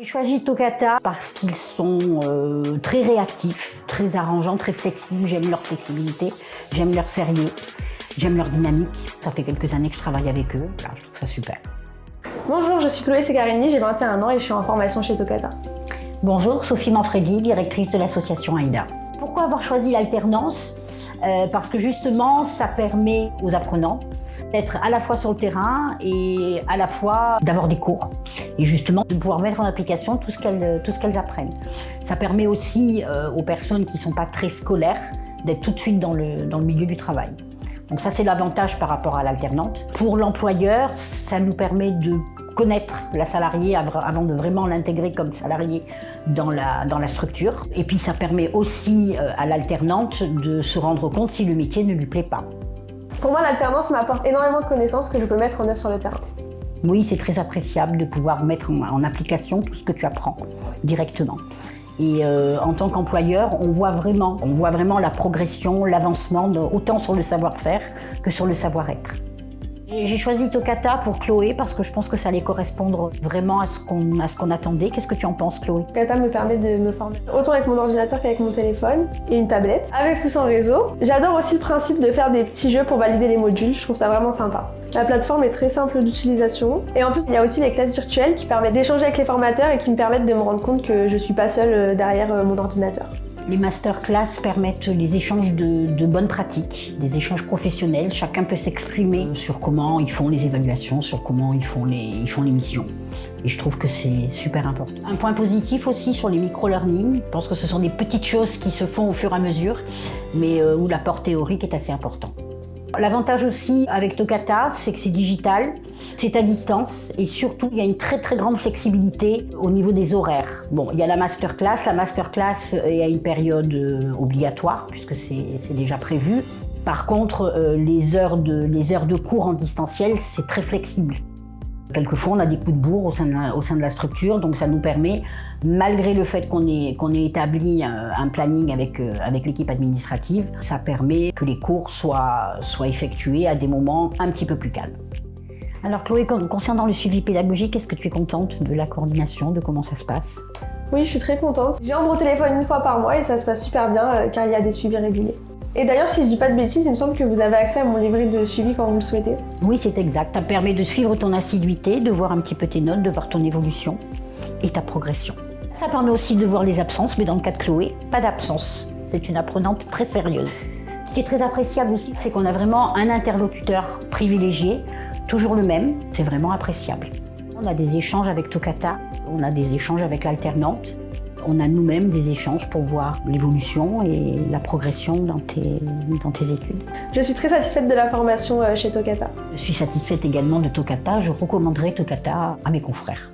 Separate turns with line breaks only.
J'ai choisi Tokata parce qu'ils sont très réactifs, très arrangeants, très flexibles. J'aime leur flexibilité, j'aime leur sérieux, j'aime leur dynamique. Ça fait quelques années que je travaille avec eux, alors je trouve ça super.
Bonjour, je suis Chloé Segarini, j'ai 21 ans et je suis en formation chez Tokata.
Bonjour, Sophie Manfredi, directrice de l'association AIDA. Pourquoi avoir choisi l'alternance ? Parce que justement, ça permet aux apprenants d'être à la fois sur le terrain et à la fois d'avoir des cours. Et justement, de pouvoir mettre en application tout ce qu'elles apprennent. Ça permet aussi aux personnes qui ne sont pas très scolaires d'être tout de suite dans le milieu du travail. Donc ça, c'est l'avantage par rapport à l'alternante. Pour l'employeur, ça nous permet de connaître la salariée avant de vraiment l'intégrer comme salariée dans la structure. Et puis ça permet aussi à l'alternante de se rendre compte si le métier ne lui plaît pas.
Pour moi, l'alternance m'apporte énormément de connaissances que je peux mettre en œuvre sur le terrain.
Oui, c'est très appréciable de pouvoir mettre en application tout ce que tu apprends directement. Et en tant qu'employeur, on voit vraiment la progression, l'avancement, autant sur le savoir-faire que sur le savoir-être. J'ai choisi Tokata pour Chloé parce que je pense que ça allait correspondre vraiment à ce qu'on attendait. Qu'est-ce que tu en penses, Chloé ?
Tokata me permet de me former autant avec mon ordinateur qu'avec mon téléphone et une tablette, avec ou sans réseau. J'adore aussi le principe de faire des petits jeux pour valider les modules, je trouve ça vraiment sympa. La plateforme est très simple d'utilisation et en plus il y a aussi les classes virtuelles qui permettent d'échanger avec les formateurs et qui me permettent de me rendre compte que je suis pas seule derrière mon ordinateur.
Les masterclass permettent les échanges de bonnes pratiques, des échanges professionnels. Chacun peut s'exprimer sur comment ils font les évaluations, sur comment ils font les missions. Et je trouve que c'est super important. Un point positif aussi sur les micro-learning, je pense que ce sont des petites choses qui se font au fur et à mesure, mais où l'apport théorique est assez important. L'avantage aussi avec Tokata, c'est que c'est digital, c'est à distance et surtout il y a une très très grande flexibilité au niveau des horaires. Bon, il y a la masterclass est à une période obligatoire puisque c'est déjà prévu. Par contre, les heures de cours en distanciel, c'est très flexible. Quelquefois, on a des coups de bourre au sein de la structure, donc ça nous permet, malgré le fait qu'on ait établi un planning avec l'équipe administrative, ça permet que les cours soient effectués à des moments un petit peu plus calmes. Alors Chloé, concernant le suivi pédagogique, est-ce que tu es contente de la coordination, de comment ça se passe ?
Oui, je suis très contente. J'ai un au téléphone une fois par mois et ça se passe super bien car il y a des suivis réguliers. Et d'ailleurs, si je dis pas de bêtises, il me semble que vous avez accès à mon livret de suivi quand vous le souhaitez.
Oui, c'est exact. Ça permet de suivre ton assiduité, de voir un petit peu tes notes, de voir ton évolution et ta progression. Ça permet aussi de voir les absences, mais dans le cas de Chloé, pas d'absence. C'est une apprenante très sérieuse. Ce qui est très appréciable aussi, c'est qu'on a vraiment un interlocuteur privilégié, toujours le même. C'est vraiment appréciable. On a des échanges avec Tokata, on a des échanges avec l'alternante. On a nous-mêmes des échanges pour voir l'évolution et la progression dans tes études.
Je suis très satisfaite de la formation chez Tokata.
Je suis satisfaite également de Tokata. Je recommanderais Tokata à mes confrères.